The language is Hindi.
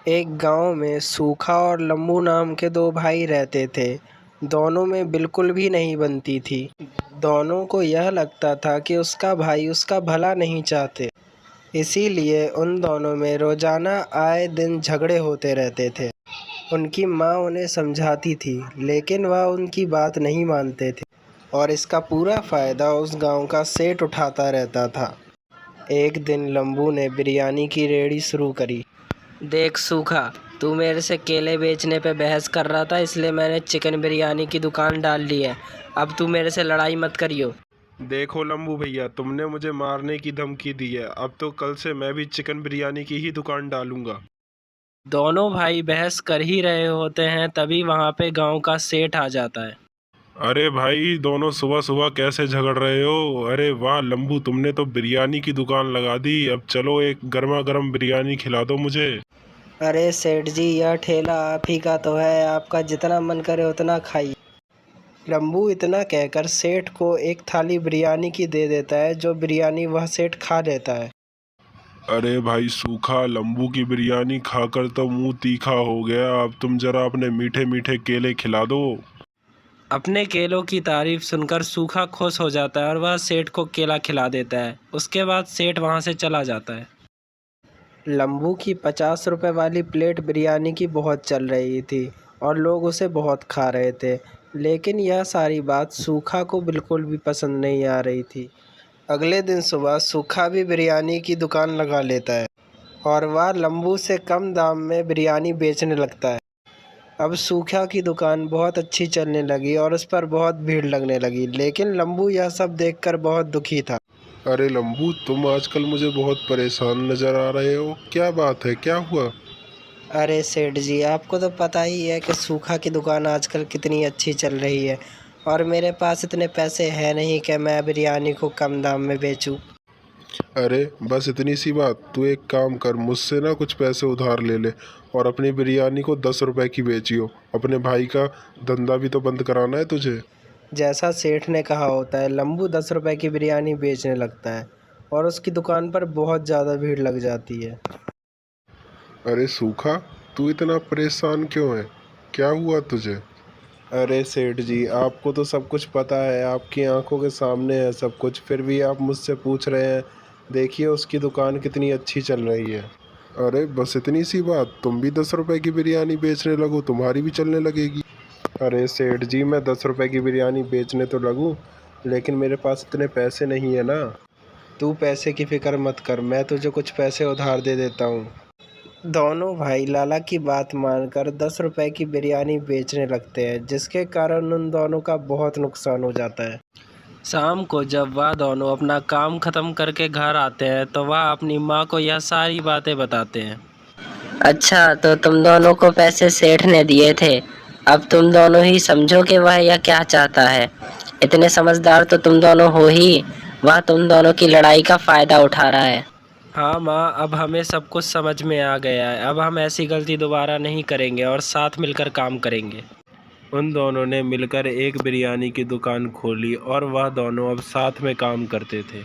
एक गांव में सूखा और लंबू नाम के दो भाई रहते थे। दोनों में बिल्कुल भी नहीं बनती थी। दोनों को यह लगता था कि उसका भाई उसका भला नहीं चाहते, इसीलिए उन दोनों में रोजाना आए दिन झगड़े होते रहते थे। उनकी माँ उन्हें समझाती थी, लेकिन वह उनकी बात नहीं मानते थे और इसका पूरा फायदा उस गांव का सेठ उठाता रहता था। एक दिन लंबू ने बिरयानी की रेहड़ी शुरू करी। देख सूखा, तू मेरे से केले बेचने पे बहस कर रहा था, इसलिए मैंने चिकन बिरयानी की दुकान डाल ली है। अब तू मेरे से लड़ाई मत करियो। देखो लंबू भैया, तुमने मुझे मारने की धमकी दी है। अब तो कल से मैं भी चिकन बिरयानी की ही दुकान डालूंगा। दोनों भाई बहस कर ही रहे होते हैं, तभी वहाँ पे गांव का सेठ आ जाता है। अरे भाई, दोनों सुबह सुबह कैसे झगड़ रहे हो? अरे वाह लंबू, तुमने तो बिरयानी की दुकान लगा दी। अब चलो एक गर्मा गर्म बिरयानी खिला दो मुझे। अरे सेठ जी, यह ठेला आप ही का तो है, आपका जितना मन करे उतना खाइए। लंबू इतना कहकर सेठ को एक थाली बिरयानी की दे देता है, जो बिरयानी वह सेठ खा लेता है। अरे भाई सूखा, लंबू की बिरयानी खाकर तो मुंह तीखा हो गया। अब तुम जरा अपने मीठे मीठे केले खिला दो। अपने केलों की तारीफ सुनकर सूखा खुश हो जाता है और वह सेठ को केला खिला देता है। उसके बाद सेठ वहाँ से चला जाता है। लंबू की 50 रुपए वाली प्लेट बिरयानी की बहुत चल रही थी और लोग उसे बहुत खा रहे थे, लेकिन यह सारी बात सूखा को बिल्कुल भी पसंद नहीं आ रही थी। अगले दिन सुबह सूखा भी बिरयानी की दुकान लगा लेता है और वह लंबू से कम दाम में बिरयानी बेचने लगता है। अब सूखा की दुकान बहुत अच्छी चलने लगी और उस पर बहुत भीड़ लगने लगी, लेकिन लंबू यह सब देखकर बहुत दुखी था। अरे लंबू, तुम आजकल मुझे बहुत परेशान नजर आ रहे हो। क्या बात है, क्या हुआ? अरे सेठ जी, आपको तो पता ही है कि सूखा की दुकान आजकल कितनी अच्छी चल रही है और मेरे पास इतने पैसे हैं नहीं कि मैं बिरयानी को कम दाम में बेचूं। अरे बस इतनी सी बात। तू एक काम कर, मुझसे ना कुछ पैसे उधार ले ले और अपनी बिरयानी को 10 रुपए की बेचियो। अपने भाई का धंधा भी तो बंद कराना है तुझे। जैसा सेठ ने कहा होता है, लंबू 10 रुपए की बिरयानी बेचने लगता है और उसकी दुकान पर बहुत ज़्यादा भीड़ लग जाती है। अरे सूखा, तू इतना परेशान क्यों है? क्या हुआ तुझे? अरे सेठ जी, आपको तो सब कुछ पता है, आपकी आंखों के सामने है सब कुछ, फिर भी आप मुझसे पूछ रहे हैं। देखिए उसकी दुकान कितनी अच्छी चल रही है। अरे बस इतनी सी बात, तुम भी 10 रुपए की बिरयानी बेचने लगो, तुम्हारी भी चलने लगेगी। अरे सेठ जी, मैं 10 रुपए की बिरयानी बेचने तो लगूं, लेकिन मेरे पास इतने पैसे नहीं है ना। तू पैसे की फिक्र मत कर, मैं तुझे कुछ पैसे उधार दे देता हूँ। दोनों भाई लाला की बात मानकर 10 रुपए की बिरयानी बेचने लगते हैं, जिसके कारण उन दोनों का बहुत नुकसान हो जाता है। शाम को जब वह दोनों अपना काम ख़त्म करके घर आते हैं तो वह अपनी माँ को यह सारी बातें बताते हैं। अच्छा, तो तुम दोनों को पैसे सेठ ने दिए थे। अब तुम दोनों ही समझो कि वह यह क्या चाहता है। इतने समझदार तो तुम दोनों हो ही, वह तुम दोनों की लड़ाई का फायदा उठा रहा है। हाँ माँ, अब हमें सब कुछ समझ में आ गया है। अब हम ऐसी गलती दोबारा नहीं करेंगे और साथ मिलकर काम करेंगे। उन दोनों ने मिलकर एक बिरयानी की दुकान खोली और वह दोनों अब साथ में काम करते थे।